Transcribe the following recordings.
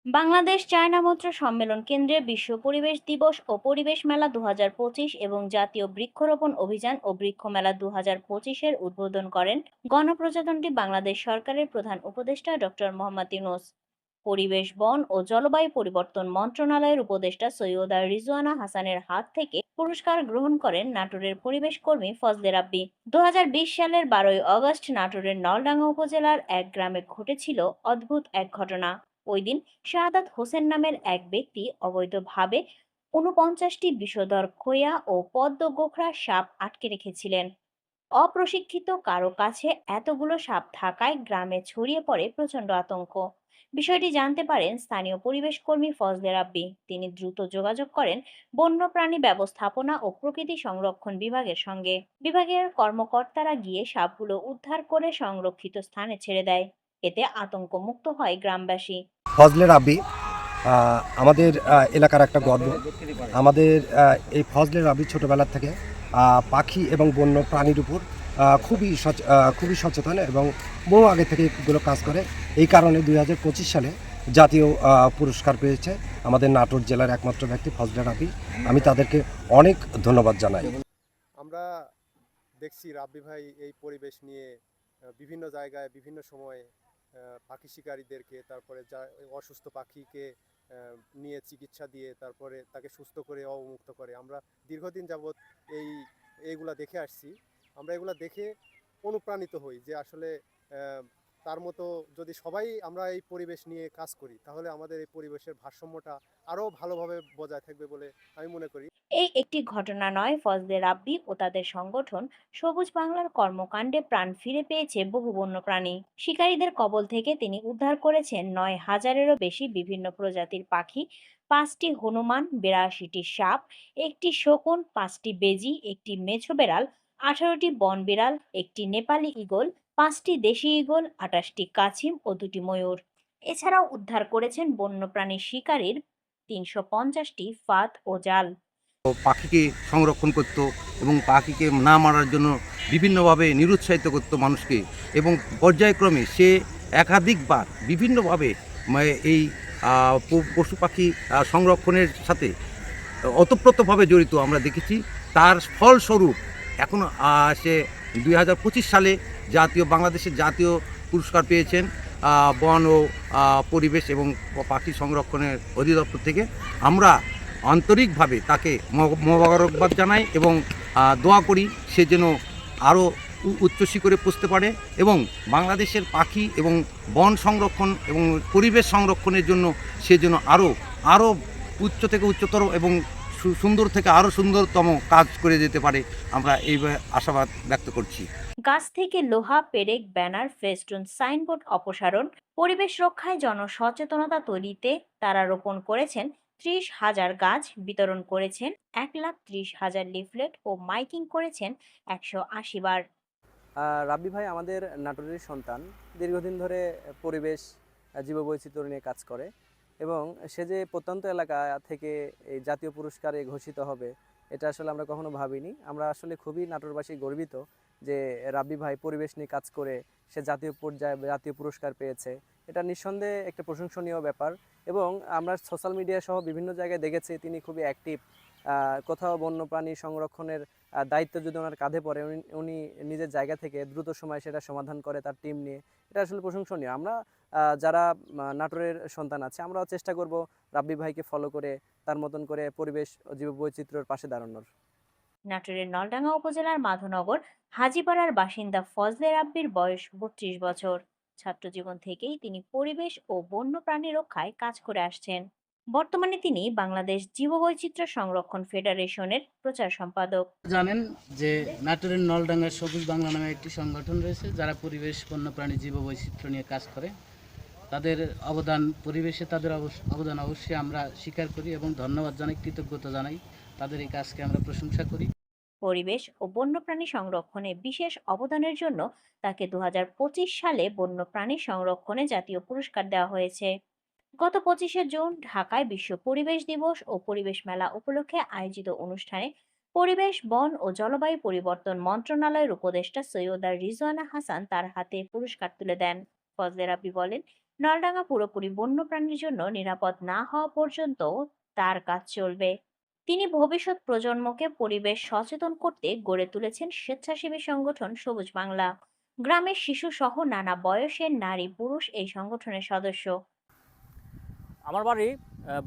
Bangladesh China Maitra সম্মেলন কেন্দ্রে বিশ্ব পরিবেশ দিবস ও পরিবেশ মেলা 2025 এবং জাতীয় বৃক্ষরোপণ অভিযান ও বৃক্ষ মেলা 2025-এর উদ্বোধন করেন গণপ্রজাতন্ত্রী বাংলাদেশ সরকারের প্রধান উপদেষ্টা ডক্টর মোহাম্মদ ইউনূস। পরিবেশ, বন ও জলবায়ু পরিবর্তন মন্ত্রণালয়ের উপদেষ্টা সৈয়দা রিজওয়ানা হাসানের হাত থেকে পুরস্কার গ্রহণ করেন নাটোরের পরিবেশ কর্মী ফজলে রাব্বি। 2020 সালের 12 আগস্ট নাটোরের নলডাঙ্গা উপজেলার এক গ্রামে ঘটেছিল অদ্ভুত এক ঘটনা। ওই দিন শাহাদাত হোসেন নামের এক ব্যক্তি অবৈধভাবে ৪৯টি বিষধর খোয়া ও পদ্ম গোখরা সাপ আটকে রেখেছিলেন। অপ্রশিক্ষিত কারো কাছে এতগুলো সাপ থাকায় গ্রামে ছড়িয়ে পড়ে প্রচণ্ড আতঙ্ক। বিষয়টি জানতে পারেন স্থানীয় পরিবেশ কর্মী ফজলে রাব্বি। তিনি দ্রুত যোগাযোগ করেন বন্যপ্রাণী ব্যবস্থাপনা ও প্রকৃতি সংরক্ষণ বিভাগের সঙ্গে। বিভাগের কর্মকর্তারা গিয়ে সাপগুলো উদ্ধার করে সংরক্ষিত স্থানে ছেড়ে দেয়। এতে আতঙ্ক মুক্ত হয় গ্রামবাসী। ফজলে রাব্বি আমাদের এলাকার একটা গর্ব। আমাদের এই ফজলে রাব্বি ছোটোবেলার থেকে পাখি এবং বন্য প্রাণীর উপর খুবই সচেতন এবং বহু আগে থেকে এগুলো কাজ করে। এই কারণে 2025 সালে জাতীয় পুরস্কার পেয়েছে আমাদের নাটোর জেলার একমাত্র ব্যক্তি ফজলে রাব্বি। আমি তাদেরকে অনেক ধন্যবাদ জানাই। আমরা দেখছি রাব্বি ভাই এই পরিবেশ নিয়ে বিভিন্ন জায়গায় বিভিন্ন সময়ে পাখি শিকারীদেরকে, তারপরে যা অসুস্থ পাখিকে নিয়ে চিকিৎসা দিয়ে তারপরে তাকে সুস্থ করে অবমুক্ত করে। আমরা দীর্ঘদিন যাবৎ এইগুলা দেখে আসছি। আমরা এগুলা দেখে অনুপ্রাণিত হই যে আসলে তার মতো যদি সবাই আমরা এই পরিবেশ নিয়ে কাজ করি তাহলে আমাদের এই পরিবেশের ভারসাম্যটা আরও ভালোভাবে বজায় থাকবে বলে আমি মনে করি। এই একটি ঘটনা নয়, ফজলে রাব্বি ও তাদের সংগঠন সবুজ বাংলার কর্মকাণ্ডে প্রাণ ফিরে পেয়েছে বহু বন্যপ্রাণী। শিকারীদের কবল থেকে তিনি উদ্ধার করেছেন 9,000-এরও বেশি বিভিন্ন প্রজাতির পাখি, 5টি হনুমান, 82টি সাপ, একটি শকুন, 5টি বেজি, একটি মেছো বেড়াল, 18টি বন বিড়াল, একটি নেপালি ঈগল, 5টি দেশি ঈগল, 28টি কাছিম ও 2টি ময়ূর। এছাড়াও উদ্ধার করেছেন বন্যপ্রাণী শিকারীর 350টি ফাঁদ ও জাল। পাখিকে সংরক্ষণ করত এবং পাখিকে না মারার জন্য বিভিন্নভাবে নিরুৎসাহিত করত মানুষকে, এবং পর্যায়ক্রমে সে একাধিকবার বিভিন্নভাবে এই পশু পাখি সংরক্ষণের সাথে ওতপ্রোতভাবে জড়িত আমরা দেখেছি। তার ফলস্বরূপ এখন সে 2025 সালে বাংলাদেশের জাতীয় পুরস্কার পেয়েছেন বন ও পরিবেশ এবং পাখি সংরক্ষণের অধিদপ্তর থেকে। আমরা আন্তরিকভাবে তাকে মোবারকবাদ জানাই এবং দোয়া করি সে যেন আরও উচ্চ শিখরে পৌঁছতে পারে এবং বাংলাদেশের পাখি এবং বন সংরক্ষণ এবং পরিবেশ সংরক্ষণের জন্য সে যেন আরও উচ্চ থেকে উচ্চতর এবং সুন্দর থেকে আরও সুন্দরতম কাজ করে যেতে পারে, আমরা এই আশাবাদ ব্যক্ত করছি। গাছ থেকে লোহা, পেরেক, ব্যানার, ফেস্টুন, সাইনবোর্ড অপসারণ, পরিবেশ রক্ষায় জনসচেতনতা তৈরিতে তারা রোপণ করেছেন 30,000 গাছ, বিতরণ করেছেন 1,30,000 লিফলেট ও মাইকিং করেছেন 180 বার। রাব্বি ভাই আমাদের নাটোরের সন্তান। দীর্ঘদিন ধরে পরিবেশ জীববৈচিত্র্য নিয়ে কাজ করে এবং সে যে প্রত্যন্ত এলাকা থেকে এই জাতীয় পুরস্কারে ঘোষিত হবে এটা আসলে আমরা কখনো ভাবিনি। আমরা আসলে খুবই নাটোরবাসী গর্বিত যে রাব্বি ভাই পরিবেশ নিয়ে কাজ করে সে জাতীয় পর্যায়ে জাতীয় পুরস্কার পেয়েছে। এটা নিঃসন্দেহে একটা প্রশংসনীয় ব্যাপার এবং আমরা সোশ্যাল মিডিয়া সহ বিভিন্ন জায়গায় দেখেছি তিনি খুবই অ্যাক্টিভ। কোথাও বন্যপ্রাণী সংরক্ষণের দায়িত্ব যদি ওনার কাঁধে পড়ে উনি নিজের জায়গা থেকে দ্রুত সময়ে সেটা সমাধান করে তার টিম নিয়ে। এটা আসলে প্রশংসনীয়। আমরা যারা নাটোরের সন্তান আছে আমরাও চেষ্টা করব রাব্বি ভাইকে ফলো করে তার মতন করে পরিবেশ ও জীববৈচিত্র্যের পাশে দাঁড়ানোর। নাটোরের নলডাঙ্গা উপজেলার মাধবনগর হাজীপাড়ার বাসিন্দা ফজলে রাব্বির বয়স 32 বছর। ছাত্রজীবন থেকেই তিনি পরিবেশ ও বন্যপ্রাণী রক্ষায় কাজ করে আসছেন। বর্তমানে তিনি বাংলাদেশ জীববৈচিত্র্য সংরক্ষণ ফেডারেশনের প্রচার সম্পাদক। জানেন যে নাটোরের নলডাঙ্গার সবুজ বাংলা নামে একটি সংগঠন রয়েছে যারা পরিবেশ, বন্যপ্রাণী, জীববৈচিত্র্য নিয়ে কাজ করে। তাদের অবদান, পরিবেশে তাদের অবদান অবশ্যই আমরা স্বীকার করি এবং ধন্যবাদ জানাই, কৃতজ্ঞতা জানাই। তাদের এই কাজকে আমরা প্রশংসা করি। পরিবেশ ও বন্যপ্রাণী সংরক্ষণে বিশেষ অবদানের জন্য তাকে 2025 সালে বন্যপ্রাণী সংরক্ষণে জাতীয় পুরস্কার দেওয়া হয়েছে। গত 25শে জুন ঢাকায় বিশ্ব পরিবেশ দিবস ও পরিবেশ মেলা উপলক্ষে আয়োজিত অনুষ্ঠানে পরিবেশ, বন ও জলবায়ু পরিবর্তন মন্ত্রণালয়ের উপদেষ্টা সৈয়দা রিজওয়ানা হাসান তার হাতে পুরস্কার তুলে দেন। ফজলে রাব্বি বলেন, নলডাঙ্গা পুরোপুরি বন্যপ্রাণীর জন্য নিরাপদ না হওয়া পর্যন্ত তার কাজ চলবে। তিনি ভবিষ্যৎ প্রজন্মকে পরিবেশ সচেতন করতে গড়ে তুলেছেন স্বেচ্ছাসেবী সংগঠন সবুজ বাংলা। গ্রামের শিশু সহ নানা বয়সের নারী পুরুষ এই সংগঠনের সদস্য। আমার বাড়ি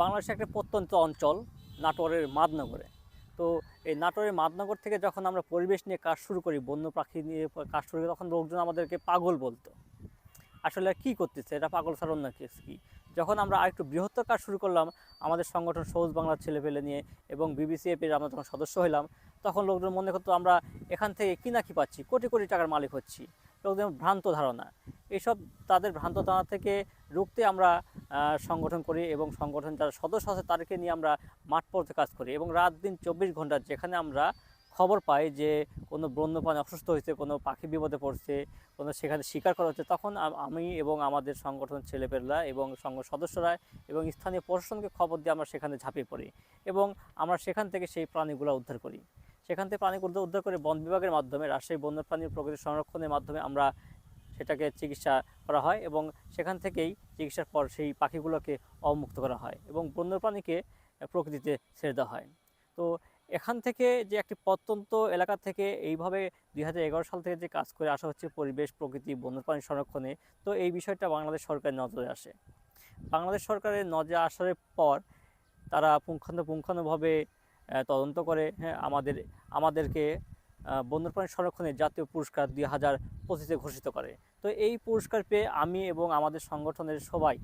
বাংলাদেশের একটা প্রত্যন্ত অঞ্চল নাটোরের মাদনগরে। তো এই নাটোরের মাদনগর থেকে যখন আমরা পরিবেশ নিয়ে কাজ শুরু করি, বন্য পাখি নিয়ে কাজ শুরু করি, তখন লোকজন আমাদেরকে পাগল বলতো। আসলে কি করতেছে এটা, পাগল ছাড়া অন্য কি। যখন আমরা আরেকটু বৃহত্তর কাজ শুরু করলাম আমাদের সংগঠন সবুজ বাংলার ছেলেপেলে নিয়ে এবং বিবিসিএফের আমরা যখন সদস্য হলাম, তখন লোকজন মনে করতো আমরা এখান থেকে কি না কি পাচ্ছি, কোটি কোটি টাকার মালিক হচ্ছি। লোকদের ভ্রান্ত ধারণা, এইসব তাদের ভ্রান্ত ধারণা থেকে রুখতে আমরা সংগঠন করি এবং সংগঠন যারা সদস্য আছে তাদেরকে নিয়ে আমরা মাঠ পর্যায়ে কাজ করি এবং রাত দিন 24 ঘন্টা যেখানে আমরা খবর পাই যে কোনো বন্যপ্রাণী অসুস্থ হয়েছে, কোনো পাখি বিপদে পড়ছে, কোনো সেখানে শিকার করা হচ্ছে, তখন আমি এবং আমাদের সংগঠন ছেলেপেলেরা এবং সংঘ সদস্যরা এবং স্থানীয় প্রশাসনকে খবর দিয়ে আমরা সেখানে ঝাঁপিয়ে পড়ি এবং আমরা সেখান থেকে সেই প্রাণীগুলো উদ্ধার করি। সেখান থেকে প্রাণীগুলো উদ্ধার করে বন বিভাগের মাধ্যমে, রাজশাহী বন্যপ্রাণীর প্রকৃতি সংরক্ষণের মাধ্যমে আমরা সেটাকে চিকিৎসা করা হয় এবং সেখান থেকেই চিকিৎসার পর সেই পাখিগুলোকে অবমুক্ত করা হয় এবং বন্যপ্রাণীকে প্রকৃতিতে ছেড়ে দেওয়া হয়। তো এখান থেকে যে একটি প্রত্যন্ত এলাকা থেকে এইভাবে 2011 সাল থেকে যে কাজ করে আসা হচ্ছে পরিবেশ, প্রকৃতি, বন্যপ্রাণী সংরক্ষণে, তো এই বিষয়টা বাংলাদেশ সরকারের নজরে আসে। বাংলাদেশ সরকারের নজরে আসার পর তারা পুঙ্খানুপুঙ্খানুভাবে তদন্ত করে আমাদেরকে বন্যপ্রাণী সংরক্ষণের জাতীয় পুরস্কার 2025-এ ঘোষিত করে। তো এই পুরস্কার পেয়ে আমি এবং আমাদের সংগঠনের সবাই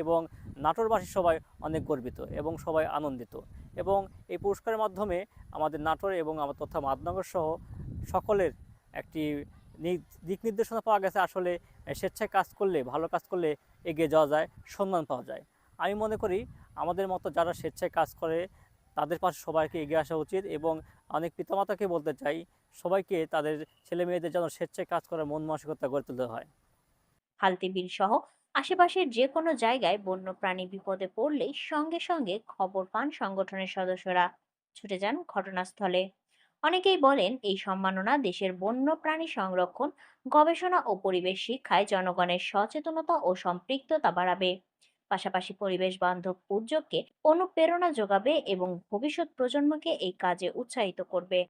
এবং নাটোরবাসী সবাই অনেক গর্বিত এবং সবাই আনন্দিত এবং এই পুরস্কারের মাধ্যমে আমাদের নাটোর এবং আমার তথা মাদনগর সহ সকলের একটি দিক নির্দেশনা পাওয়া গেছে। আসলে স্বেচ্ছায় কাজ করলে, ভালো কাজ করলে এগিয়ে যাওয়া যায়, সম্মান পাওয়া যায়। আমি মনে করি আমাদের মতো যারা স্বেচ্ছায় কাজ করে তাদের পাশে সবাইকে এগিয়ে আসা উচিত এবং অনেক পিতামাতাকে বলতে চাই সবাইকে তাদের ছেলে মেয়েদের যেন স্বেচ্ছায় কাজ করার মন মানসিকতা গড়ে তুলতে হয়। হালতি বিল সহ আশেপাশের যে কোনো জায়গায় বন্যপ্রাণী বিপদে পড়লেই সঙ্গে সঙ্গে খবর পান সংগঠনের সদস্যরা, ছুটে যান ঘটনাস্থলে। অনেকেই বলেন এই সম্মাননা দেশের বন্যপ্রাণী সংরক্ষণ, গবেষণা ও পরিবেশ শিক্ষায় জনগণের সচেতনতা ও সম্পৃক্ততা বাড়াবে, পাশাপাশি পরিবেশ বান্ধব উদ্যোগকে অনুপ্রেরণা যোগাবে এবং ভবিষ্যৎ প্রজন্মকে এই কাজে উৎসাহিত করবে।